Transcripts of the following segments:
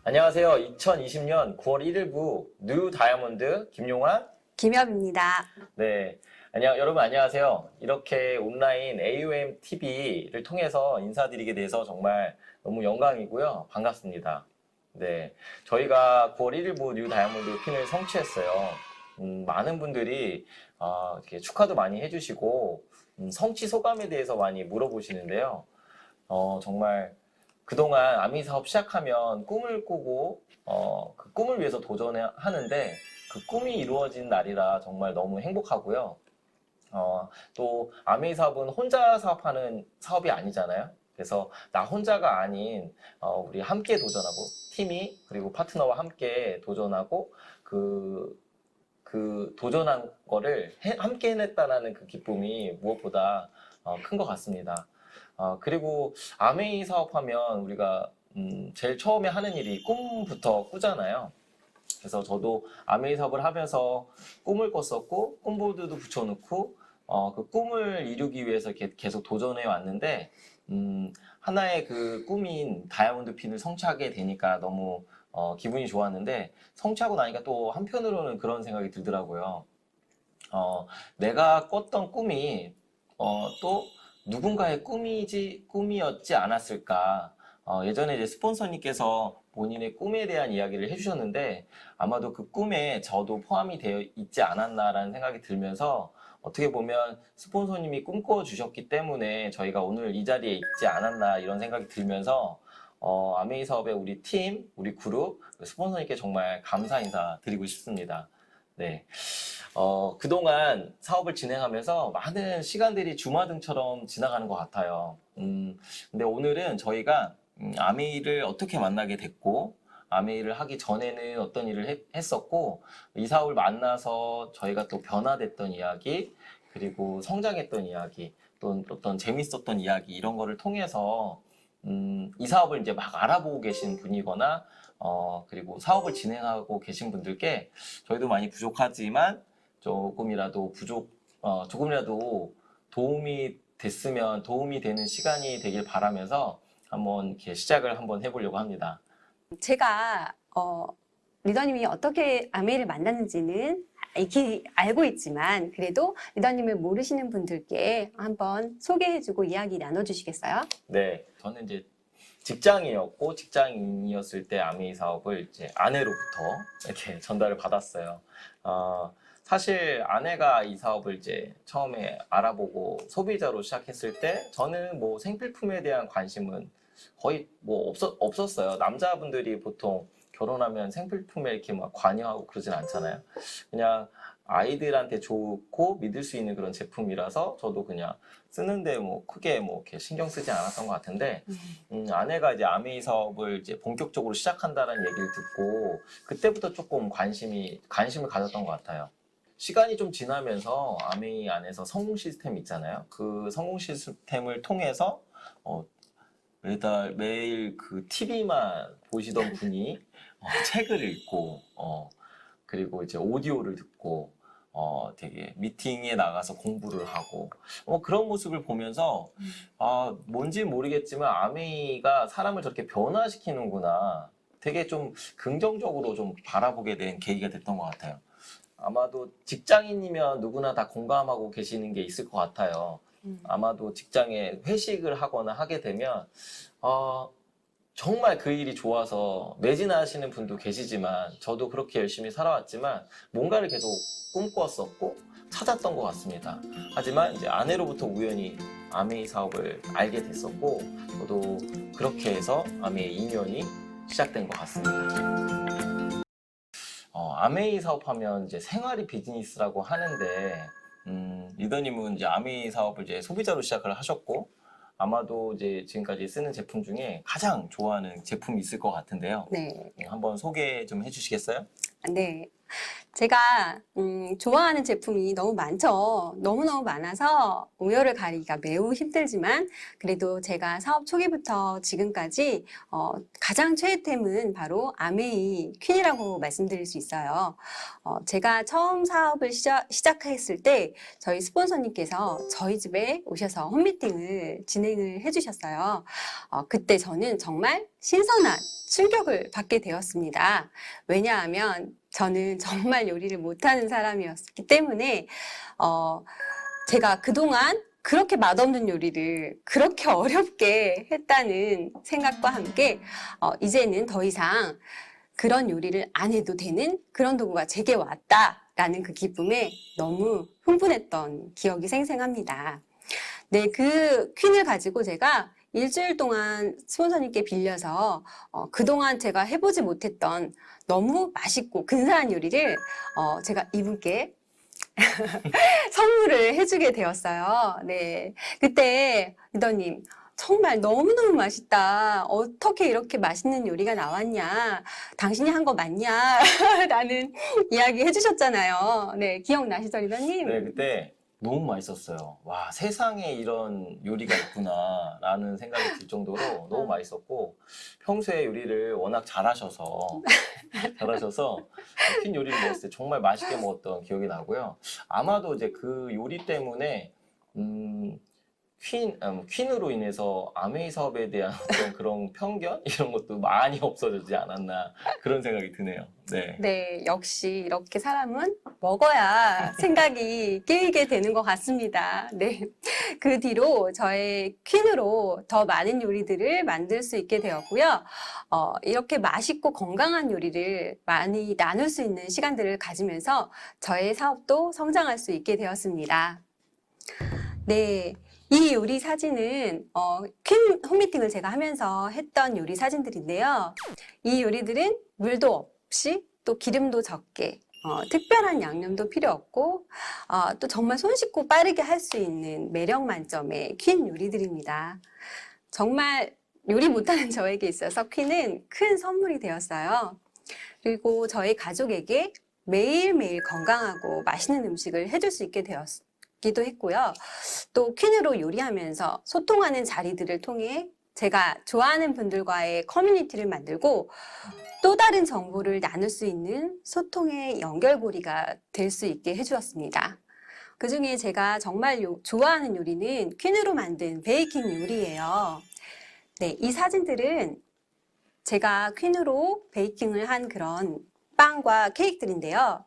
안녕하세요. 2020년 9월 1일부 뉴 다이아몬드 김용환, 김엽입니다. 네, 여러분 안녕하세요. 이렇게 온라인 AOM TV를 통해서 인사드리게 돼서 정말 너무 영광이고요. 반갑습니다. 네, 저희가 9월 1일부 뉴 다이아몬드 핀을 성취했어요. 많은 분들이 이렇게 축하도 많이 해주시고 성취 소감에 대해서 많이 물어보시는데요. 정말 그동안 아미 사업 시작하면 꿈을 꾸고 그 꿈을 위해서 도전하는데 그 꿈이 이루어진 날이라 정말 너무 행복하고요. 또 아미 사업은 혼자 사업하는 사업이 아니잖아요. 그래서 나 혼자가 아닌 우리 함께 도전하고 팀이 그리고 파트너와 함께 도전하고 그 도전한 거를 함께 해냈다는 그 기쁨이 무엇보다 큰 것 같습니다. 그리고 아메이 사업하면 우리가 제일 처음에 하는 일이 꿈부터 꾸잖아요. 그래서 저도 아메이 사업을 하면서 꿈을 꿨었고 꿈보드도 붙여놓고 그 꿈을 이루기 위해서 이렇게 계속 도전해 왔는데 하나의 그 꿈인 다이아몬드 핀을 성취하게 되니까 너무 기분이 좋았는데 성취하고 나니까 또 한편으로는 그런 생각이 들더라고요. 내가 꿨던 꿈이 또 누군가의 꿈이었지 않았을까. 예전에 이제 스폰서님께서 본인의 꿈에 대한 이야기를 해주셨는데 아마도 그 꿈에 저도 포함이 되어 있지 않았나라는 생각이 들면서 어떻게 보면 스폰서님이 꿈꿔 주셨기 때문에 저희가 오늘 이 자리에 있지 않았나 이런 생각이 들면서 아메이 사업의 우리 팀, 우리 그룹, 스폰서님께 정말 감사 인사 드리고 싶습니다. 네. 그동안 사업을 진행하면서 많은 시간들이 주마등처럼 지나가는 것 같아요. 근데 오늘은 저희가 아메이를 어떻게 만나게 됐고, 아메이를 하기 전에는 어떤 일을 했었고, 이 사업을 만나서 저희가 또 변화됐던 이야기, 그리고 성장했던 이야기, 또 어떤 재밌었던 이야기, 이런 거를 통해서 이 사업을 이제 막 알아보고 계신 분이거나, 그리고 사업을 진행하고 계신 분들께 저희도 많이 부족하지만 조금이라도 도움이 됐으면 도움이 되는 시간이 되길 바라면서 한번 이렇게 시작을 한번 해보려고 합니다. 제가 리더님이 어떻게 아메이를 만났는지는 익히 알고 있지만 그래도 리더님을 모르시는 분들께 한번 소개해주고 이야기 나눠주시겠어요? 네, 저는 이제 직장이었고 직장인이었을 때 아메이 사업을 이제 아내로부터 이렇게 전달을 받았어요. 사실 아내가 이 사업을 이제 처음에 알아보고 소비자로 시작했을 때 저는 뭐 생필품에 대한 관심은 거의 뭐 없었어요. 남자분들이 보통 결혼하면 생필품에 이렇게 막 관여하고 그러진 않잖아요. 그냥 아이들한테 좋고 믿을 수 있는 그런 제품이라서 저도 그냥 쓰는데 뭐 크게 뭐 이렇게 신경 쓰지 않았던 것 같은데 아내가 이제 아메이 사업을 이제 본격적으로 시작한다는 얘기를 듣고 그때부터 조금 관심을 가졌던 것 같아요. 시간이 좀 지나면서 아메이 안에서 성공 시스템 있잖아요. 그 성공 시스템을 통해서 매일 그 TV만 보시던 분이 책을 읽고 그리고 이제 오디오를 듣고 되게 미팅에 나가서 공부를 하고 그런 모습을 보면서 뭔지 모르겠지만 아메이가 사람을 저렇게 변화시키는구나. 되게 좀 긍정적으로 좀 바라보게 된 계기가 됐던 것 같아요. 아마도 직장인이면 누구나 다 공감하고 계시는 게 있을 것 같아요. 아마도 직장에 회식을 하거나 하게 되면 정말 그 일이 좋아서 매진하시는 분도 계시지만 저도 그렇게 열심히 살아왔지만 뭔가를 계속 꿈꿨었고 찾았던 것 같습니다. 하지만 이제 아내로부터 우연히 아메이 사업을 알게 됐었고 저도 그렇게 해서 아메이 인연이 시작된 것 같습니다. 아메이 사업하면 이제 생활이 비즈니스라고 하는데 리더님은 이제 아메이 사업을 이제 소비자로 시작을 하셨고 아마도 이제 지금까지 쓰는 제품 중에 가장 좋아하는 제품이 있을 것 같은데요. 네. 한번 소개 좀 해주시겠어요? 네. 제가 좋아하는 제품이 너무 많죠. 너무너무 많아서 우열을 가리기가 매우 힘들지만 그래도 제가 사업 초기부터 지금까지 가장 최애템은 바로 아메이 퀸이라고 말씀드릴 수 있어요. 제가 처음 사업을 시작했을 때 저희 스폰서님께서 저희 집에 오셔서 홈미팅을 진행을 해주셨어요. 그때 저는 정말 신선한 충격을 받게 되었습니다. 왜냐하면 저는 정말 요리를 못하는 사람이었기 때문에 제가 그동안 그렇게 맛없는 요리를 그렇게 어렵게 했다는 생각과 함께 이제는 더 이상 그런 요리를 안 해도 되는 그런 도구가 제게 왔다라는 그 기쁨에 너무 흥분했던 기억이 생생합니다. 네, 그 퀸을 가지고 제가 일주일 동안 스폰서님께 빌려서 그동안 제가 해보지 못했던 너무 맛있고 근사한 요리를 제가 이분께 선물을 해주게 되었어요. 네, 그때 리더님 정말 너무너무 맛있다. 어떻게 이렇게 맛있는 요리가 나왔냐? 당신이 한 거 맞냐? 라는 이야기 해주셨잖아요. 네, 기억나시죠, 리더님? 네, 그때 너무 맛있었어요. 와, 세상에 이런 요리가 있구나라는 생각이 들 정도로 너무 맛있었고, 평소에 요리를 워낙 잘하셔서 퀸 요리를 먹었을 때 정말 맛있게 먹었던 기억이 나고요. 아마도 이제 그 요리 때문에 퀸으로 인해서 아메이 사업에 대한 어떤 그런 편견 이런 것도 많이 없어지지 않았나 그런 생각이 드네요. 네. 네, 역시 이렇게 사람은 먹어야 생각이 깨이게 되는 것 같습니다. 네. 그 뒤로 저의 퀸으로 더 많은 요리들을 만들 수 있게 되었고요. 이렇게 맛있고 건강한 요리를 많이 나눌 수 있는 시간들을 가지면서 저의 사업도 성장할 수 있게 되었습니다. 네. 이 요리 사진은 퀸 홈미팅을 제가 하면서 했던 요리 사진들인데요. 이 요리들은 물도 없이 또 기름도 적게 특별한 양념도 필요 없고 또 정말 손쉽고 빠르게 할 수 있는 매력 만점의 퀸 요리들입니다. 정말 요리 못하는 저에게 있어서 퀸은 큰 선물이 되었어요. 그리고 저희 가족에게 매일매일 건강하고 맛있는 음식을 해줄 수 있게 되었기도 했고요. 또 퀸으로 요리하면서 소통하는 자리들을 통해 제가 좋아하는 분들과의 커뮤니티를 만들고 또 다른 정보를 나눌 수 있는 소통의 연결고리가 될 수 있게 해주었습니다. 그 중에 제가 정말 좋아하는 요리는 퀸으로 만든 베이킹 요리예요. 네, 이 사진들은 제가 퀸으로 베이킹을 한 그런 빵과 케이크들인데요.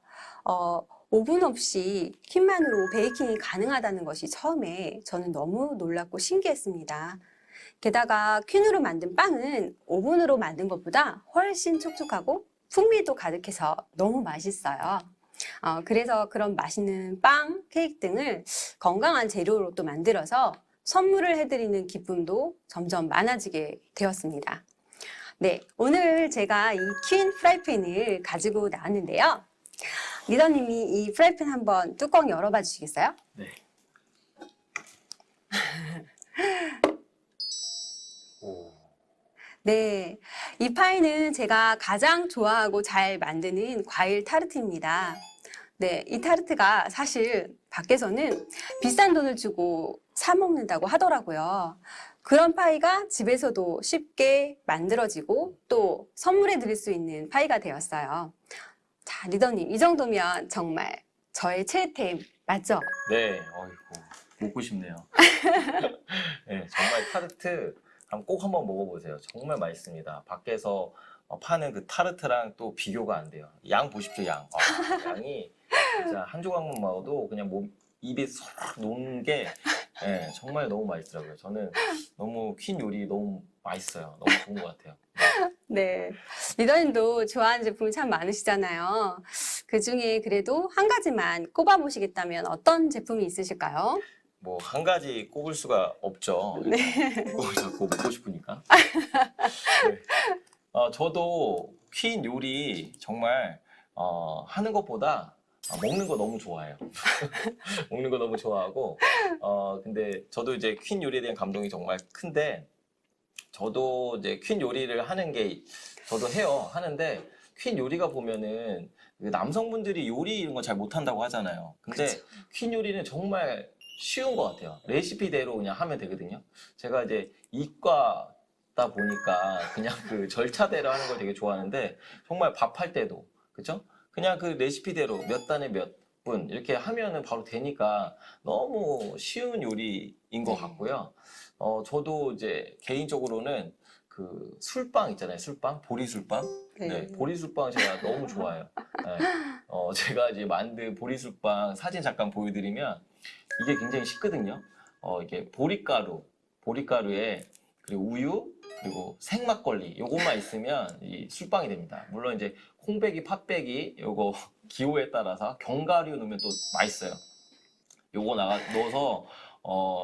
오븐 없이 퀸만으로 베이킹이 가능하다는 것이 처음에 저는 너무 놀랍고 신기했습니다. 게다가 퀸으로 만든 빵은 오븐으로 만든 것보다 훨씬 촉촉하고 풍미도 가득해서 너무 맛있어요. 그래서 그런 맛있는 빵, 케이크 등을 건강한 재료로 또 만들어서 선물을 해드리는 기쁨도 점점 많아지게 되었습니다. 네, 오늘 제가 이 퀸 프라이팬을 가지고 나왔는데요. 리더님이 이 프라이팬 한번 뚜껑 열어봐 주시겠어요? 네. 오. 네, 이 파이는 제가 가장 좋아하고 잘 만드는 과일 타르트입니다. 네, 이 타르트가 사실 밖에서는 비싼 돈을 주고 사 먹는다고 하더라고요. 그런 파이가 집에서도 쉽게 만들어지고 또 선물해 드릴 수 있는 파이가 되었어요. 자, 리더님, 이 정도면 정말 저의 최애템 맞죠? 네, 어이구, 먹고 싶네요. 네, 정말 타르트 꼭 한번 먹어보세요. 정말 맛있습니다. 밖에서 파는 그 타르트랑 또 비교가 안 돼요. 양 보십시오, 양. 양이 진짜 한 조각만 먹어도 그냥 입에 쏙 녹는 게 네, 정말 너무 맛있더라고요. 저는 너무 퀸 요리 너무 맛있어요. 너무 좋은 것 같아요. 네. 리더님도 좋아하는 제품이 참 많으시잖아요. 그 중에 그래도 한 가지만 꼽아보시겠다면 어떤 제품이 있으실까요? 뭐 한 가지 꼽을 수가 없죠. 네. 꼽을 자꾸 먹고 싶으니까. 네. 저도 퀸 요리 정말 하는 것보다 먹는 거 너무 좋아해요. 먹는 거 너무 좋아하고 근데 저도 이제 퀸 요리에 대한 감동이 정말 큰데 저도 이제 퀸 요리를 하는 게 저도 해요. 하는데 퀸 요리가 보면은 그 남성분들이 요리 이런 거 잘 못한다고 하잖아요. 근데 그쵸. 퀸 요리는 정말 쉬운 것 같아요. 레시피대로 그냥 하면 되거든요. 제가 이제 이과다 보니까 그냥 그 절차대로 하는 걸 되게 좋아하는데 정말 밥할 때도 그죠? 그냥 그 레시피대로 몇 단에 몇 분 이렇게 하면은 바로 되니까 너무 쉬운 요리인 것 네. 같고요. 저도 이제 개인적으로는 그 술빵 있잖아요. 술빵, 보리술빵. 네. 네, 보리술빵 제가 너무 좋아해요. 네. 제가 이제 만든 보리술빵 사진 잠깐 보여드리면 이게 굉장히 쉽거든요. 이게 보리가루에 그리고 우유, 그리고 생막걸리 요것만 있으면 이 술빵이 됩니다. 물론 이제 콩배기, 팥배기 요거 기호에 따라서 견과류 넣으면 또 맛있어요. 요거 넣어서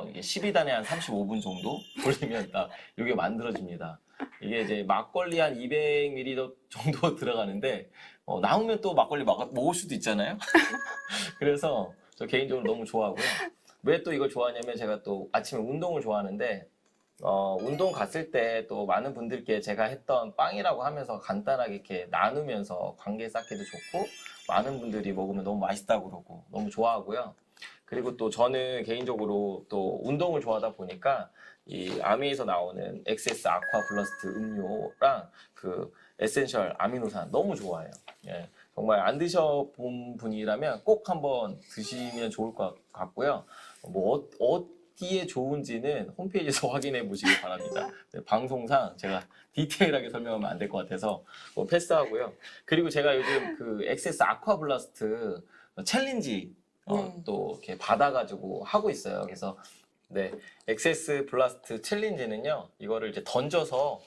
이게 12단에 한 35분 정도 돌리면 딱 이게 만들어집니다. 이게 이제 막걸리 한 200ml 정도 들어가는데 남으면 또 막걸리 먹을 수도 있잖아요. 그래서 저 개인적으로 너무 좋아하고요. 왜 또 이걸 좋아하냐면 제가 또 아침에 운동을 좋아하는데 운동 갔을 때 또 많은 분들께 제가 했던 빵이라고 하면서 간단하게 이렇게 나누면서 관계 쌓기도 좋고 많은 분들이 먹으면 너무 맛있다고 그러고 너무 좋아하고요. 그리고 또 저는 개인적으로 또 운동을 좋아하다 보니까 이 아미에서 나오는 엑세스 아쿠아 블러스트 음료랑 그 에센셜 아미노산 너무 좋아해요. 예, 정말 안 드셔본 분이라면 꼭 한번 드시면 좋을 것 같고요. 뭐 어디에 좋은지는 홈페이지에서 확인해 보시기 바랍니다. 네, 방송상 제가 디테일하게 설명하면 안 될 것 같아서 패스하고요. 그리고 제가 요즘 그 엑세스 아쿠아 블라스트 챌린지 네. 또 이렇게 받아가지고 하고 있어요. 그래서 네, 엑세스 블라스트 챌린지는요, 이거를 이제 던져서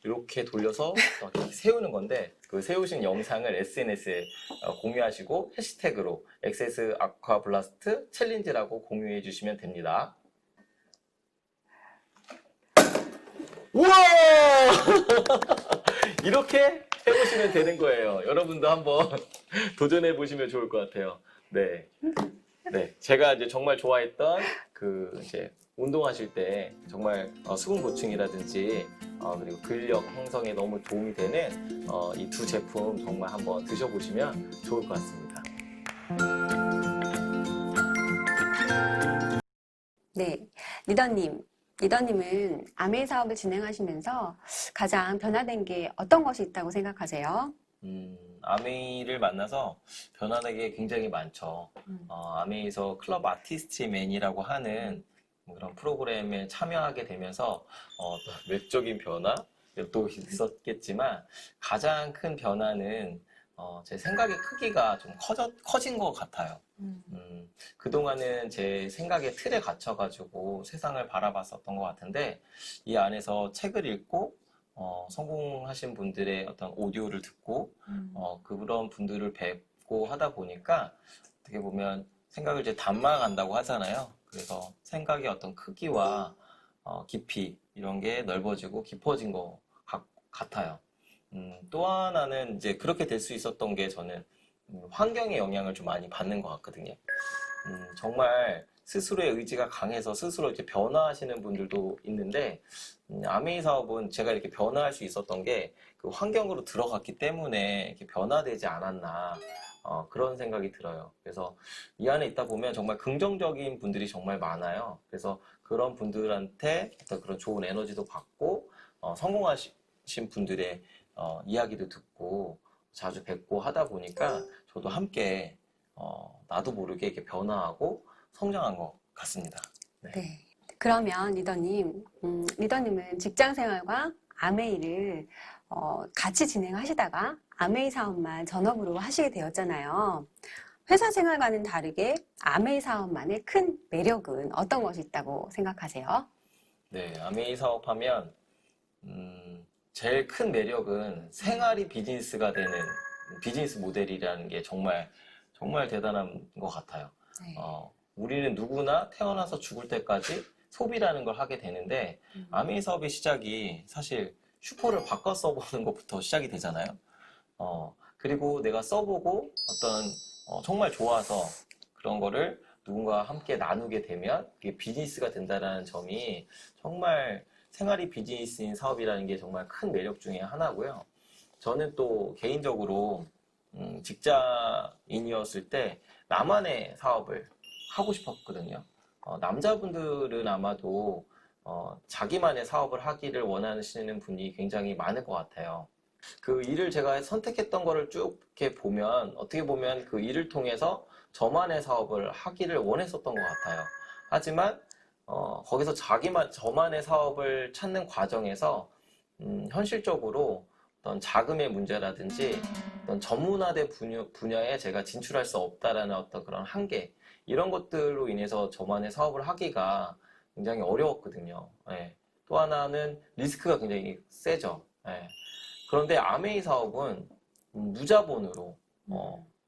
이렇게 돌려서 이렇게 세우는 건데 그 세우신 영상을 SNS에 공유하시고 해시태그로 엑세스 아쿠아 블라스트 챌린지라고 공유해 주시면 됩니다. 우와! 이렇게 해보시면 되는 거예요. 여러분도 한번 도전해 보시면 좋을 것 같아요. 네. 네. 제가 이제 정말 좋아했던 그 이제 운동하실 때 정말 수분 보충이라든지 그리고 근력 형성에 너무 도움이 되는 이 두 제품 정말 한번 드셔보시면 좋을 것 같습니다. 네. 리더님은 아메이 사업을 진행하시면서 가장 변화된 게 어떤 것이 있다고 생각하세요? 아메이를 만나서 변화된 게 굉장히 많죠. 아메이에서 클럽 아티스트맨이라고 하는 그런 프로그램에 참여하게 되면서 또 외적인 변화도 있었겠지만 가장 큰 변화는 제 생각의 크기가 좀 커진 것 같아요. 그동안은 제 생각의 틀에 갇혀가지고 세상을 바라봤었던 것 같은데 이 안에서 책을 읽고 성공하신 분들의 어떤 오디오를 듣고 그런 분들을 뵙고 하다 보니까 어떻게 보면 생각을 이제 담아간다고 하잖아요. 그래서 생각의 어떤 크기와 깊이 이런 게 넓어지고 깊어진 것 같아요. 또 하나는 이제 그렇게 될 수 있었던 게 저는 환경의 영향을 좀 많이 받는 것 같거든요. 정말 스스로의 의지가 강해서 스스로 이제 변화하시는 분들도 있는데, 아메이 사업은 제가 이렇게 변화할 수 있었던 게 그 환경으로 들어갔기 때문에 이렇게 변화되지 않았나, 그런 생각이 들어요. 그래서 이 안에 있다 보면 정말 긍정적인 분들이 정말 많아요. 그래서 그런 분들한테 어떤 그런 좋은 에너지도 받고, 성공하신 분들의 이야기도 듣고 자주 뵙고 하다 보니까 저도 함께 나도 모르게 이렇게 변화하고 성장한 것 같습니다. 네. 네. 그러면 리더님은 직장 생활과 아메이를 같이 진행하시다가 아메이 사업만 전업으로 하시게 되었잖아요. 회사 생활과는 다르게 아메이 사업만의 큰 매력은 어떤 것이 있다고 생각하세요? 네, 아메이 사업하면 제일 큰 매력은 생활이 비즈니스가 되는 비즈니스 모델이라는 게 정말 정말 대단한 것 같아요. 네. 우리는 누구나 태어나서 죽을 때까지 소비라는 걸 하게 되는데 아메이 사업의 시작이 사실 슈퍼를 바꿔 써보는 것부터 시작이 되잖아요. 그리고 내가 써보고 어떤 정말 좋아서 그런 거를 누군가와 함께 나누게 되면 그게 비즈니스가 된다는 점이 정말 생활이 비즈니스인 사업이라는 게 정말 큰 매력 중에 하나고요. 저는 또 개인적으로 직장인이었을 때 나만의 사업을 하고 싶었거든요. 남자분들은 아마도 자기만의 사업을 하기를 원하시는 분이 굉장히 많을 것 같아요. 그 일을 제가 선택했던 거를 쭉 이렇게 보면 어떻게 보면 그 일을 통해서 저만의 사업을 하기를 원했었던 것 같아요. 하지만 거기서 저만의 사업을 찾는 과정에서 현실적으로 어떤 자금의 문제라든지 어떤 전문화된 분야에 제가 진출할 수 없다라는 어떤 그런 한계 이런 것들로 인해서 저만의 사업을 하기가 굉장히 어려웠거든요. 예. 또 하나는 리스크가 굉장히 세죠. 예. 그런데 아메이 사업은 무자본으로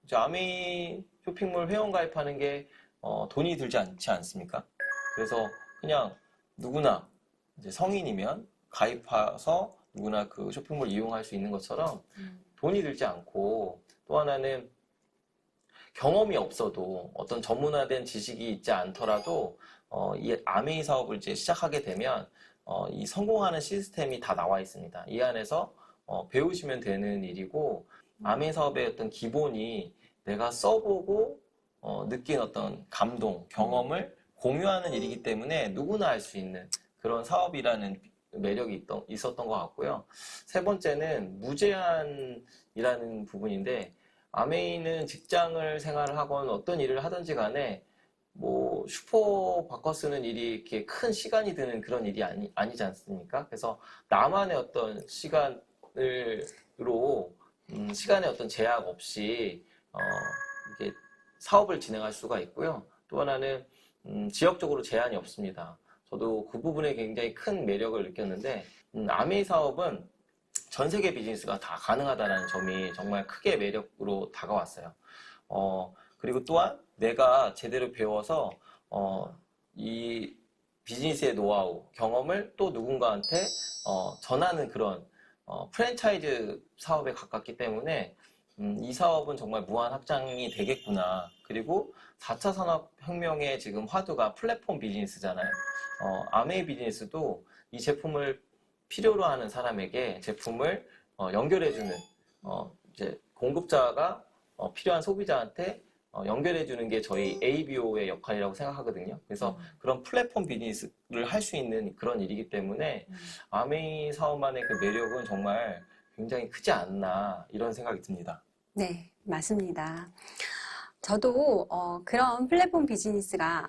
이제 아메이 쇼핑몰 회원 가입하는 게 돈이 들지 않지 않습니까? 그래서 그냥 누구나 이제 성인이면 가입해서 누구나 그 쇼핑몰 이용할 수 있는 것처럼 돈이 들지 않고 또 하나는 경험이 없어도 어떤 전문화된 지식이 있지 않더라도 이 아메이 사업을 이제 시작하게 되면 이 성공하는 시스템이 다 나와 있습니다. 이 안에서 배우시면 되는 일이고 아메이 사업의 어떤 기본이 내가 써보고 느낀 어떤 감동, 경험을 공유하는 일이기 때문에 누구나 할 수 있는 그런 사업이라는 매력이 있었던 것 같고요. 세 번째는 무제한이라는 부분인데 아메이는 직장을 생활을 하건 어떤 일을 하든지 간에 뭐 슈퍼 바꿔 쓰는 일이 이렇게 큰 시간이 드는 그런 일이 아니지 않습니까? 그래서 나만의 어떤 시간으로 시간의 어떤 제약 없이 이게 사업을 진행할 수가 있고요. 또 하나는 지역적으로 제한이 없습니다. 저도 그 부분에 굉장히 큰 매력을 느꼈는데 아메이 사업은 전 세계 비즈니스가 다 가능하다는 점이 정말 크게 매력으로 다가왔어요. 그리고 또한 내가 제대로 배워서 이 비즈니스의 노하우, 경험을 또 누군가한테 전하는 그런 프랜차이즈 사업에 가깝기 때문에 이 사업은 정말 무한 확장이 되겠구나. 그리고 4차 산업혁명의 지금 화두가 플랫폼 비즈니스잖아요. 아메이 비즈니스도 이 제품을 필요로 하는 사람에게 제품을 연결해주는 이제 공급자가 필요한 소비자한테 연결해주는 게 저희 ABO의 역할이라고 생각하거든요. 그래서 그런 플랫폼 비즈니스를 할 수 있는 그런 일이기 때문에 아메이 사업만의 그 매력은 정말 굉장히 크지 않나 이런 생각이 듭니다. 네, 맞습니다. 저도 그런 플랫폼 비즈니스가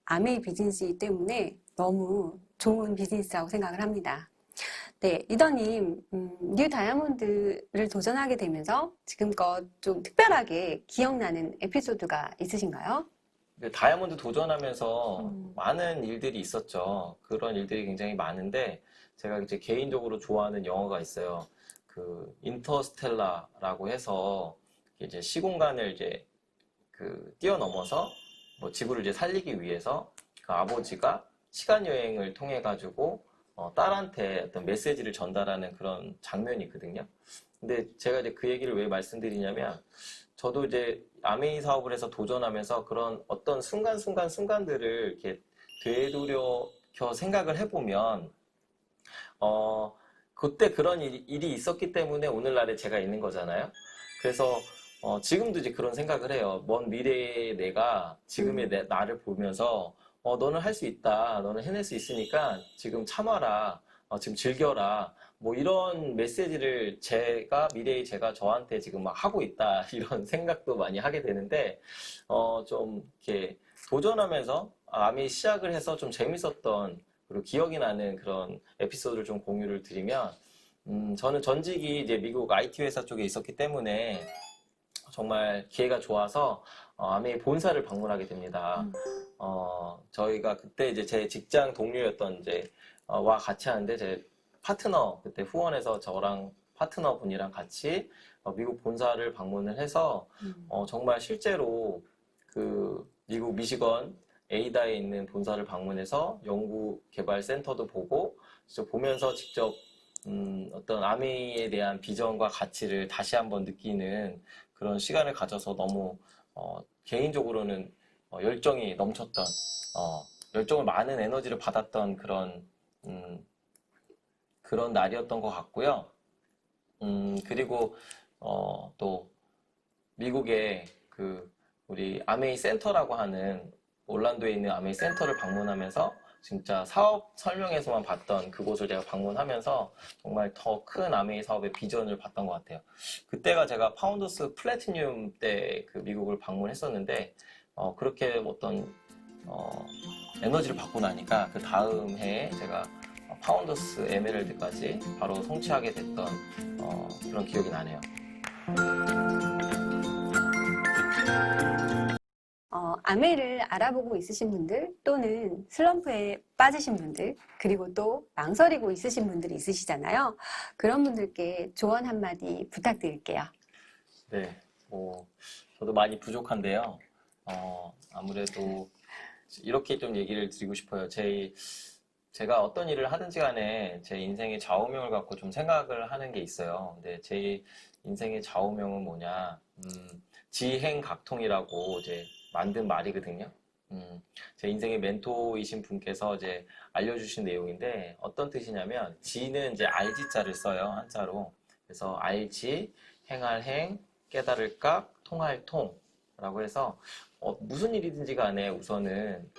아메이 비즈니스이기 때문에 너무 좋은 비즈니스라고 생각을 합니다. 네, 리더님, 뉴 다이아몬드를 도전하게 되면서 지금껏 좀 특별하게 기억나는 에피소드가 있으신가요? 다이아몬드 도전하면서 많은 일들이 있었죠. 그런 일들이 굉장히 많은데 제가 이제 개인적으로 좋아하는 영화가 있어요. 그 인터스텔라라고 해서 이제 시공간을 이제 그 뛰어넘어서 뭐 지구를 이제 살리기 위해서 그 아버지가 시간 여행을 통해 가지고 딸한테 어떤 메시지를 전달하는 그런 장면이 있거든요. 근데 제가 이제 그 얘기를 왜 말씀드리냐면 저도 이제 아메이 사업을 해서 도전하면서 그런 어떤 순간들을 이렇게 되돌이켜 생각을 해보면 그때 그런 일이 있었기 때문에 오늘날에 제가 있는 거잖아요. 그래서 지금도 이제 그런 생각을 해요. 먼 미래의 내가 지금의 나를 보면서 너는 할 수 있다. 너는 해낼 수 있으니까 지금 참아라. 지금 즐겨라. 뭐 이런 메시지를 미래의 제가 저한테 지금 막 하고 있다. 이런 생각도 많이 하게 되는데, 좀 이렇게 도전하면서 아미 시작을 해서 좀 재밌었던 그리고 기억이 나는 그런 에피소드를 좀 공유를 드리면, 저는 전직이 이제 미국 IT 회사 쪽에 있었기 때문에 정말 기회가 좋아서 아메이 본사를 방문하게 됩니다. 저희가 그때 이제 제 직장 동료였던 이제 와 같이 하는데 제 파트너 그때 후원해서 저랑 파트너 분이랑 같이 미국 본사를 방문을 해서 정말 실제로 그 미국 미시건 에이다에 있는 본사를 방문해서 연구 개발 센터도 보고 직접 보면서 직접 어떤 아메이에 대한 비전과 가치를 다시 한번 느끼는 그런 시간을 가져서 너무 개인적으로는 열정이 넘쳤던 열정을 많은 에너지를 받았던 그런 날이었던 것 같고요. 그리고 또 미국의 그 우리 아메이 센터라고 하는 올란도에 있는 아메이 센터를 방문하면서 진짜 사업 설명에서만 봤던 그곳을 제가 방문하면서 정말 더 큰 아메이 사업의 비전을 봤던 것 같아요. 그때가 제가 파운더스 플래티늄 때 그 미국을 방문했었는데 그렇게 어떤 에너지를 받고 나니까 그 다음 해에 제가 파운더스 에메랄드까지 바로 성취하게 됐던 그런 기억이 나네요. 아메를 알아보고 있으신 분들 또는 슬럼프에 빠지신 분들 그리고 또 망설이고 있으신 분들이 있으시잖아요. 그런 분들께 조언 한마디 부탁드릴게요. 네, 저도 많이 부족한데요. 아무래도 이렇게 좀 얘기를 드리고 싶어요. 제가 어떤 일을 하든지 간에 제 인생의 좌우명을 갖고 좀 생각을 하는 게 있어요. 근데 제 인생의 좌우명은 뭐냐? 지행각통이라고 이제 만든 말이거든요. 제 인생의 멘토이신 분께서 이제 알려주신 내용인데 어떤 뜻이냐면 지는 이제 알지자를 써요. 한자로. 그래서 알지, 행할 행, 깨달을 각, 통할 통라고 해서 무슨 일이든지 간에 우선은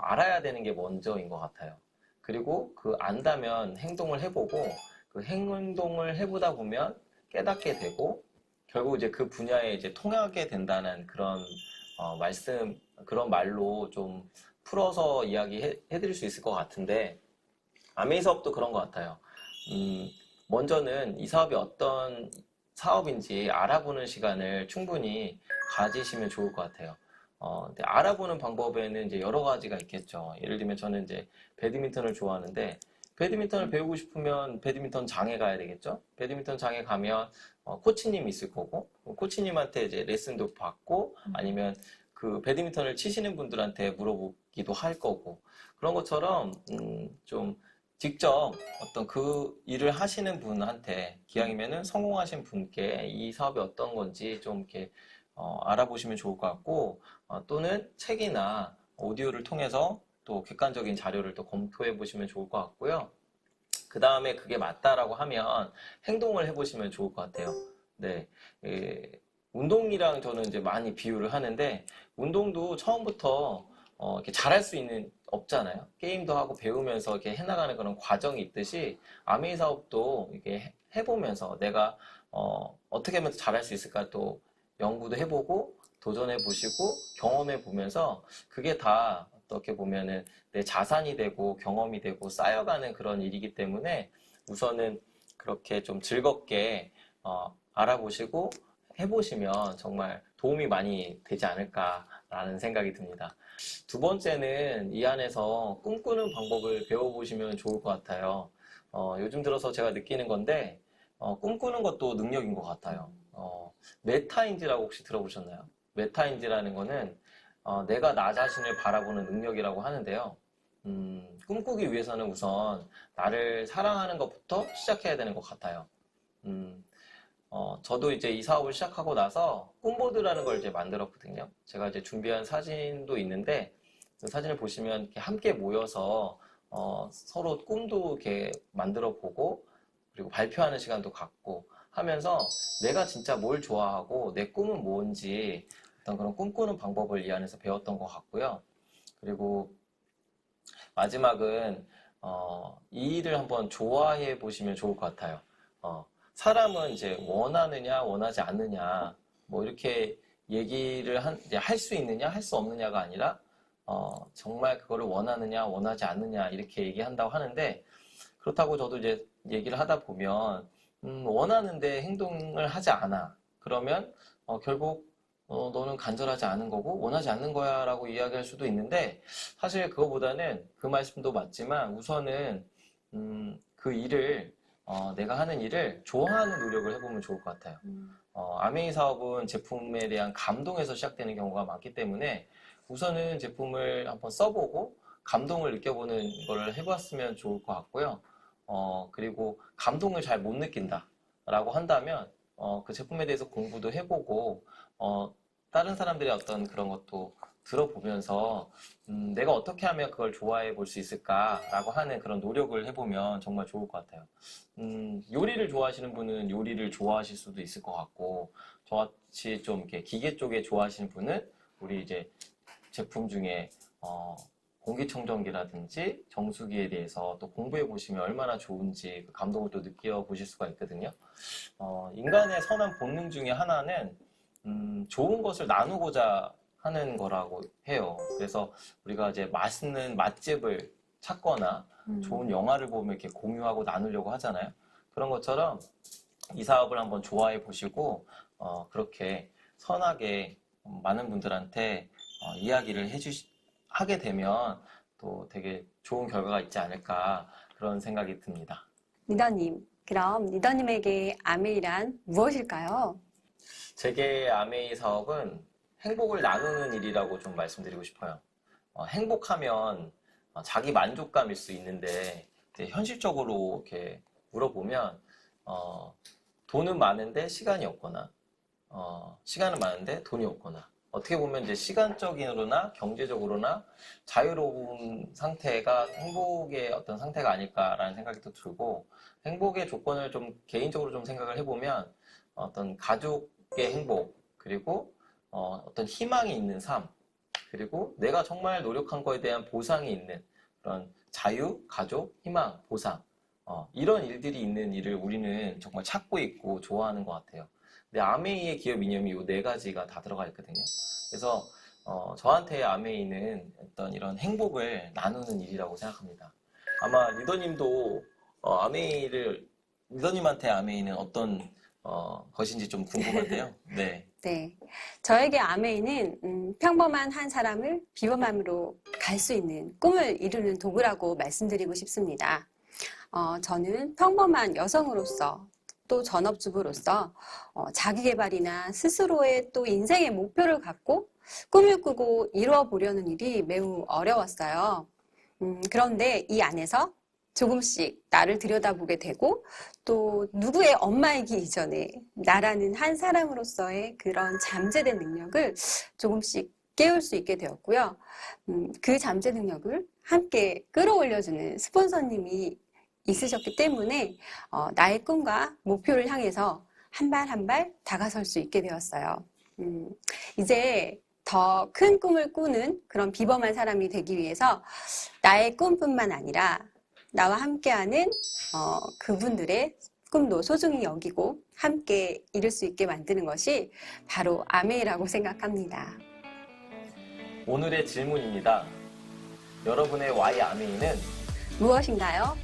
알아야 되는 게 먼저인 것 같아요. 그리고 그 안다면 행동을 해보고 그 행동을 해보다 보면 깨닫게 되고 결국 이제 그 분야에 이제 통하게 된다는 그런 그런 말로 좀 풀어서 이야기해드릴 수 있을 것 같은데 아메이 사업도 그런 것 같아요. 먼저는 이 사업이 어떤 사업인지 알아보는 시간을 충분히 가지시면 좋을 것 같아요. 근데 알아보는 방법에는 이제 여러 가지가 있겠죠. 예를 들면 저는 이제 배드민턴을 좋아하는데 배드민턴을 배우고 싶으면 배드민턴 장에 가야 되겠죠. 배드민턴 장에 가면 코치님이 있을 거고 코치님한테 이제 레슨도 받고 아니면 그 배드민턴을 치시는 분들한테 물어보기도 할 거고 그런 것처럼 좀 직접 어떤 그 일을 하시는 분한테 기왕이면은 성공하신 분께 이 사업이 어떤 건지 좀 이렇게 알아보시면 좋을 것 같고 또는 책이나 오디오를 통해서 또 객관적인 자료를 또 검토해 보시면 좋을 것 같고요. 그 다음에 그게 맞다라고 하면 행동을 해보시면 좋을 것 같아요. 네, 운동이랑 저는 이제 많이 비유를 하는데 운동도 처음부터 이렇게 잘할 수 있는 없잖아요. 게임도 하고 배우면서 이렇게 해나가는 그런 과정이 있듯이 아메이 사업도 이렇게 해보면서 내가 어떻게 하면 잘할 수 있을까 또 연구도 해보고 도전해 보시고 경험해 보면서 그게 다 어떻게 보면은 내 자산이 되고 경험이 되고 쌓여가는 그런 일이기 때문에 우선은 그렇게 좀 즐겁게 알아보시고 해보시면 정말 도움이 많이 되지 않을까라는 생각이 듭니다. 두 번째는 이 안에서 꿈꾸는 방법을 배워보시면 좋을 것 같아요. 요즘 들어서 제가 느끼는 건데 꿈꾸는 것도 능력인 것 같아요. 메타인지라고 혹시 들어보셨나요? 메타인지라는 거는 내가 나 자신을 바라보는 능력이라고 하는데요. 꿈꾸기 위해서는 우선 나를 사랑하는 것부터 시작해야 되는 것 같아요. 음, 저도 이제 이 사업을 시작하고 나서 꿈보드라는 걸 이제 만들었거든요. 제가 이제 준비한 사진도 있는데 그 사진을 보시면 이렇게 함께 모여서 서로 꿈도 이렇게 만들어 보고 그리고 발표하는 시간도 갖고 하면서 내가 진짜 뭘 좋아하고 내 꿈은 뭔지 어떤 그런 꿈꾸는 방법을 이 안에서 배웠던 것 같고요. 그리고 마지막은 이 일을 한번 좋아해 보시면 좋을 것 같아요. 사람은 이제 원하느냐 원하지 않느냐 뭐 이렇게 얘기를 할 수 있느냐 할 수 없느냐가 아니라 정말 그거를 원하느냐 원하지 않느냐 이렇게 얘기한다고 하는데 그렇다고 저도 이제 얘기를 하다 보면 원하는데 행동을 하지 않아. 그러면 결국 너는 간절하지 않은 거고 원하지 않는 거야 라고 이야기할 수도 있는데 사실 그거보다는 그 말씀도 맞지만 우선은 그 일을 내가 하는 일을 좋아하는 노력을 해보면 좋을 것 같아요. 아메이 사업은 제품에 대한 감동에서 시작되는 경우가 많기 때문에 우선은 제품을 한번 써보고 감동을 느껴보는 거를 해봤으면 좋을 것 같고요. 그리고 감동을 잘 못 느낀다라고 한다면 그 제품에 대해서 공부도 해보고 다른 사람들의 어떤 그런 것도 들어보면서 내가 어떻게 하면 그걸 좋아해 볼 수 있을까라고 하는 그런 노력을 해보면 정말 좋을 것 같아요. 요리를 좋아하시는 분은 요리를 좋아하실 수도 있을 것 같고, 저같이 좀 이렇게 기계 쪽에 좋아하시는 분은 우리 이제 제품 중에 공기청정기라든지 정수기에 대해서 또 공부해 보시면 얼마나 좋은지 그 감동을 또 느껴보실 수가 있거든요. 인간의 선한 본능 중에 하나는 좋은 것을 나누고자 하는 거라고 해요. 그래서 우리가 이제 맛있는 맛집을 찾거나 좋은 영화를 보면 이렇게 공유하고 나누려고 하잖아요. 그런 것처럼 이 사업을 한번 좋아해 보시고 그렇게 선하게 많은 분들한테 이야기를 하게 되면 또 되게 좋은 결과가 있지 않을까 그런 생각이 듭니다. 리더님, 그럼 리더님에게 아메이란 무엇일까요? 제게 아메이 사업은 행복을 나누는 일이라고 좀 말씀드리고 싶어요. 행복하면 자기 만족감일 수 있는데 이제 현실적으로 이렇게 물어보면 돈은 많은데 시간이 없거나 시간은 많은데 돈이 없거나 어떻게 보면 이제 시간적으로나 경제적으로나 자유로운 상태가 행복의 어떤 상태가 아닐까라는 생각이 또 들고 행복의 조건을 좀 개인적으로 좀 생각을 해보면 어떤 가족의 행복 그리고 어떤 희망이 있는 삶 그리고 내가 정말 노력한 거에 대한 보상이 있는 그런 자유, 가족, 희망, 보상 이런 일들이 있는 일을 우리는 정말 찾고 있고 좋아하는 것 같아요. 근데 아메이의 기업 이념이 이 네 가지가 다 들어가 있거든요. 그래서 저한테 아메이는 어떤 이런 행복을 나누는 일이라고 생각합니다. 아마 리더님도 리더님한테 아메이는 어떤 것인지 좀 궁금한데요. 네. 네. 저에게 아메이는 평범한 한 사람을 비범함으로 갈 수 있는 꿈을 이루는 도구라고 말씀드리고 싶습니다. 저는 평범한 여성으로서 또 전업주부로서 자기계발이나 스스로의 또 인생의 목표를 갖고 꿈을 꾸고 이루어 보려는 일이 매우 어려웠어요. 그런데 이 안에서 조금씩 나를 들여다보게 되고 또 누구의 엄마이기 이전에 나라는 한 사람으로서의 그런 잠재된 능력을 조금씩 깨울 수 있게 되었고요. 그 잠재 능력을 함께 끌어올려주는 스폰서님이 있으셨기 때문에 나의 꿈과 목표를 향해서 한 발 한 발 다가설 수 있게 되었어요. 이제 더 큰 꿈을 꾸는 그런 비범한 사람이 되기 위해서 나의 꿈뿐만 아니라 나와 함께하는 그분들의 꿈도 소중히 여기고 함께 이룰 수 있게 만드는 것이 바로 아메이라고 생각합니다. 오늘의 질문입니다. 여러분의 Y 아메이는 무엇인가요?